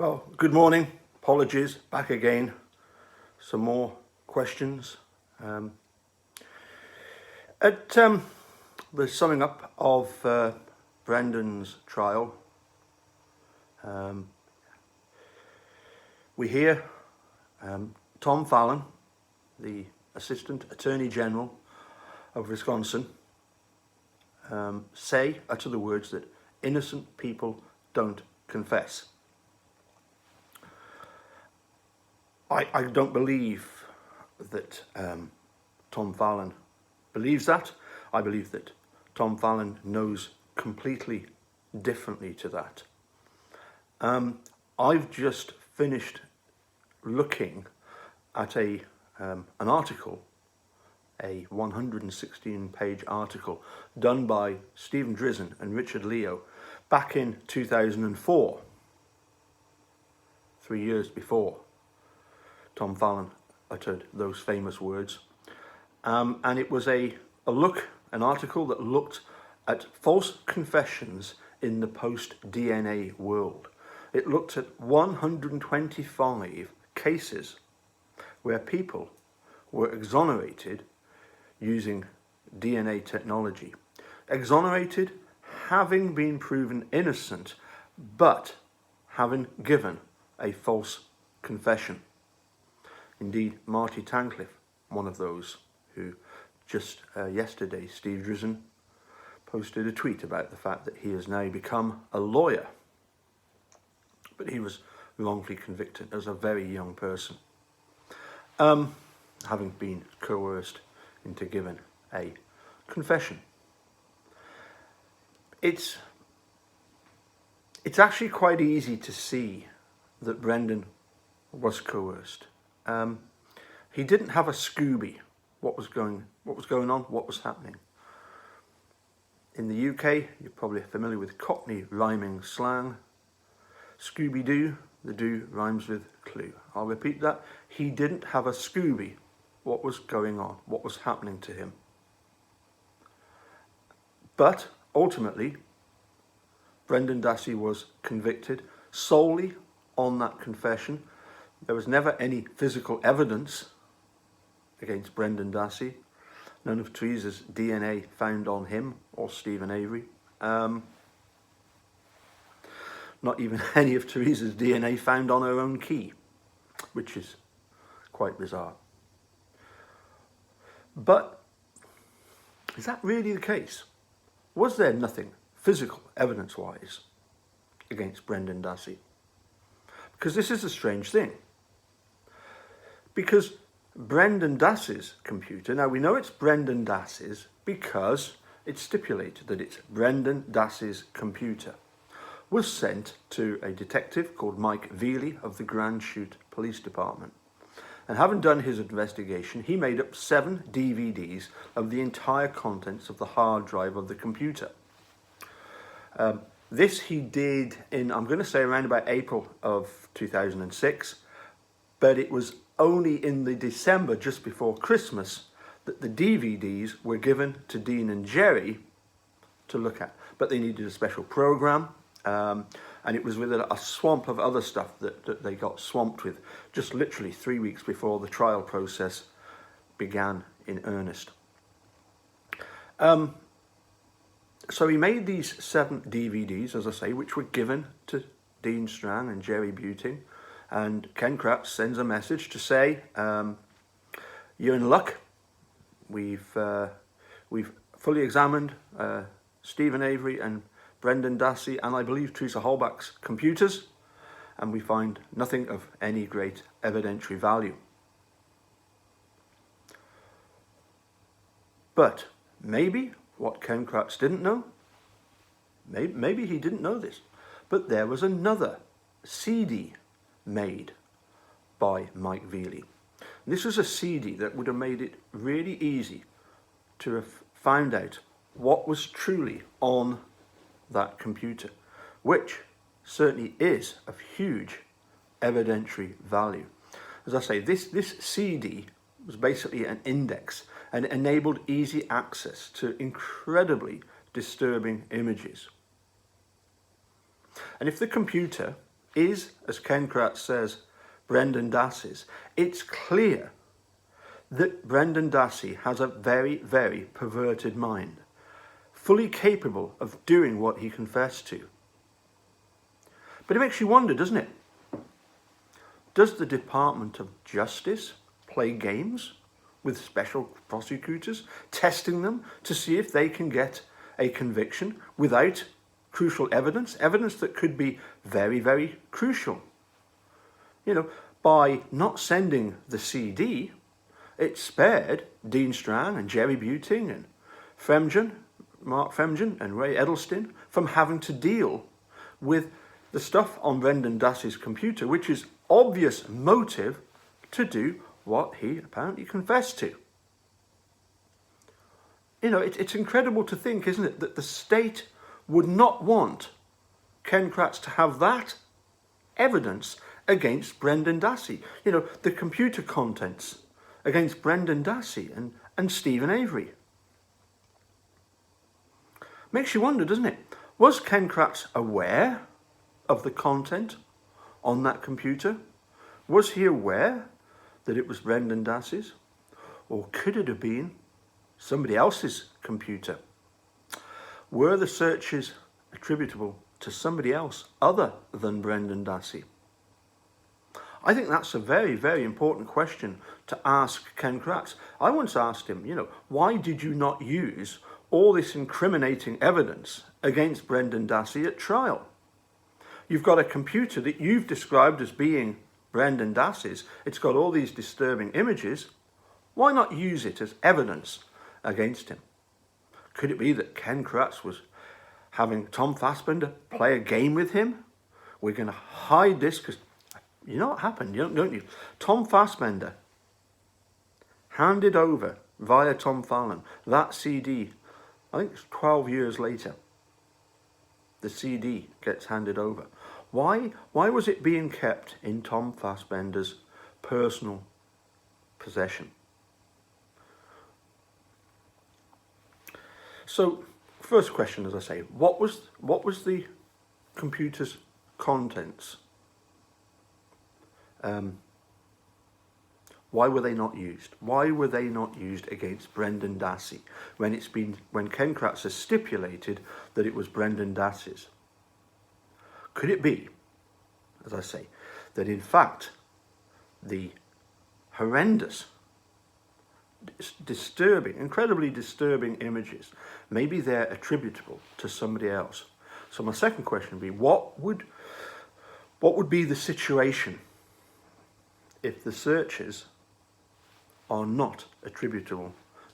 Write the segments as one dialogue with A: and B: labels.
A: Well, good morning. Apologies, back again. Some more questions. At the summing up of Brendan's trial, we hear Tom Fallon, the Assistant Attorney General of Wisconsin, utter the words that innocent people don't confess. I don't believe that Tom Fallon believes that. I believe that Tom Fallon knows completely differently to that. I've just finished looking at an article, a 116-page article done by Stephen Drizzle and Richard Leo back in 2004, 3 years before Tom Fallon uttered those famous words. And it was an article that looked at false confessions in the post-DNA world. It looked at 125 cases where people were exonerated using DNA technology. Exonerated having been proven innocent, but having given a false confession. Indeed, Marty Tankleff, one of those who just yesterday, Steve Drizzle posted a tweet about the fact that he has now become a lawyer. But he was wrongfully convicted as a very young person, having been coerced into giving a confession. It's actually quite easy to see that Brendan was coerced. He didn't have a Scooby. What was going on? What was happening? In the UK, you're probably familiar with Cockney rhyming slang. Scooby-Doo, the do rhymes with clue. I'll repeat that. He didn't have a Scooby. What was going on? What was happening to him? But ultimately, Brendan Dassey was convicted solely on that confession. There was never any physical evidence against Brendan Dassey. None of Teresa's DNA found on him or Stephen Avery. Not even any of Teresa's DNA found on her own key, which is quite bizarre. But is that really the case? Was there nothing physical, evidence-wise, against Brendan Dassey? Because this is a strange thing. Because Brendan Dassey's computer, now we know it's Brendan Dassey's because it's stipulated that it's Brendan Dassey's computer, was sent to a detective called Mike Veely of the Grand Chute Police Department. And having done his investigation, he made up 7 DVDs of the entire contents of the hard drive of the computer. This he did in, I'm going to say, around about April of 2006, but it was only in the December, just before Christmas, that the DVDs were given to Dean and Jerry to look at. But they needed a special program, and it was with a swamp of other stuff that they got swamped with, just literally 3 weeks before the trial process began in earnest. So he made these 7 DVDs, as I say, which were given to Dean Strang and Jerry Buting. And Ken Kratz sends a message to say, you're in luck. We've fully examined Stephen Avery and Brendan Dassey, and I believe Teresa Holbach's computers, and we find nothing of any great evidentiary value. But maybe what Ken Kratz didn't know, maybe he didn't know this, but there was another CD made by Mike Veely. This was a CD that would have made it really easy to have found out what was truly on that computer, which certainly is of huge evidentiary value. As I say, this CD was basically an index and enabled easy access to incredibly disturbing images. And if the computer is, as Ken Kratz says, Brendan Dassey's, it's clear that Brendan Dassey has a very, very perverted mind, fully capable of doing what he confessed to. But it makes you wonder, doesn't it? Does the Department of Justice play games with special prosecutors, testing them to see if they can get a conviction without crucial evidence, evidence that could be very, very crucial? You know, by not sending the CD, it spared Dean Strang and Jerry Buting and Mark Fremgen and Ray Edelstein from having to deal with the stuff on Brendan Dassey's computer, which is obvious motive to do what he apparently confessed to. You know, it's incredible to think, isn't it, that the state would not want Ken Kratz to have that evidence against Brendan Dassey. You know, the computer contents against Brendan Dassey and Stephen Avery. Makes you wonder, doesn't it? Was Ken Kratz aware of the content on that computer? Was he aware that it was Brendan Dassey's? Or could it have been somebody else's computer? Were the searches attributable to somebody else other than Brendan Dassey? I think that's a very, very important question to ask Ken Kratz. I once asked him, you know, why did you not use all this incriminating evidence against Brendan Dassey at trial? You've got a computer that you've described as being Brendan Dassey's. It's got all these disturbing images. Why not use it as evidence against him? Could it be that Ken Kratz was having Tom Fassbender play a game with him? We're going to hide this because you know what happened, don't you? Tom Fassbender handed over via Tom Fallon that CD. I think it's 12 years later. The CD gets handed over. Why was it being kept in Tom Fassbender's personal possession? So, first question, as I say, what was the computer's contents? Why were they not used? Why were they not used against Brendan Dassey when Ken Kratz has stipulated that it was Brendan Dassey's? Could it be, as I say, that in fact the horrendous, disturbing, incredibly disturbing images, maybe they're attributable to somebody else? So my second question would be, what would be the situation if the searches are not attributable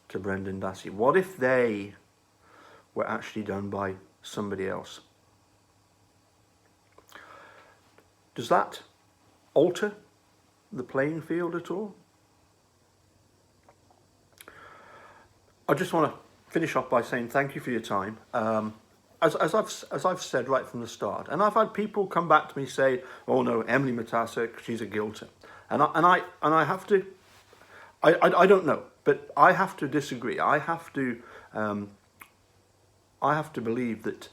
A: to Brendan Dassey? What if they were actually done by somebody else? Does that alter the playing field at all? I just want to finish off by saying thank you for your time. As I've said right from the start, and I've had people come back to me say, "Oh no, Emily Matesic, she's a guilter," and I have to. I don't know, but I have to disagree. I have to believe that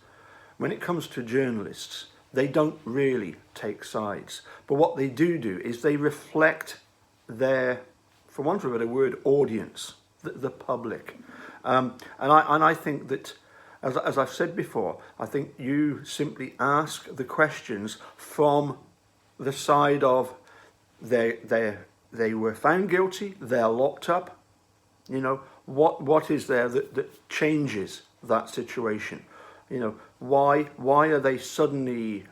A: when it comes to journalists, they don't really take sides. But what they do is they reflect their, for want of a better word, audience, the public. And I think that, as I've said before, I think you simply ask the questions from the side of they were found guilty, they're locked up. You know, what is there that changes that situation? You know, why are they suddenly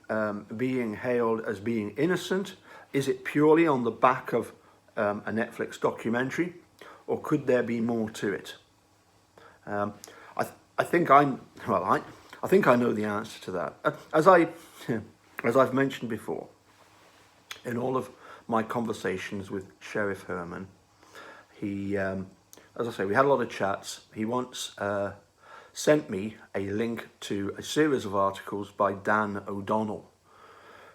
A: being hailed as being innocent? Is it purely on the back of a Netflix documentary, or could there be more to it? I think I know the answer to that. As I've mentioned before, in all of my conversations with Sheriff Herman, he, as I say, we had a lot of chats. He once sent me a link to a series of articles by Dan O'Donnell,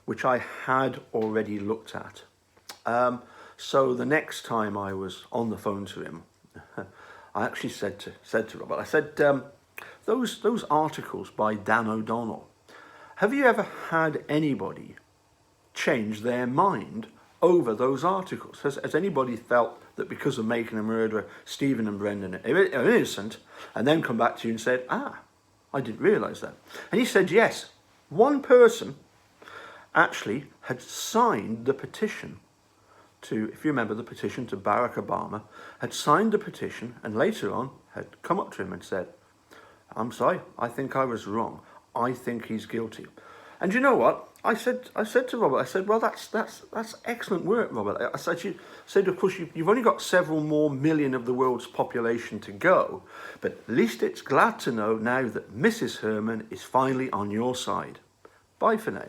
A: which I had already looked at. So the next time I was on the phone to him, I actually said to Robert, I said, those articles by Dan O'Donnell, have you ever had anybody change their mind over those articles? Has anybody felt that because of making a murderer, Stephen and Brendan are innocent, and then come back to you and said, I didn't realise that? And he said, yes, one person actually had signed the petition to, if you remember the petition to Barack Obama, had signed the petition and later on had come up to him and said, I'm sorry, I think I was wrong. I think he's guilty. And you know what? I said to Robert, I said, well, that's excellent work, Robert. I said, of course, you've only got several more million of the world's population to go, but at least it's glad to know now that Mrs. Herman is finally on your side. Bye for now.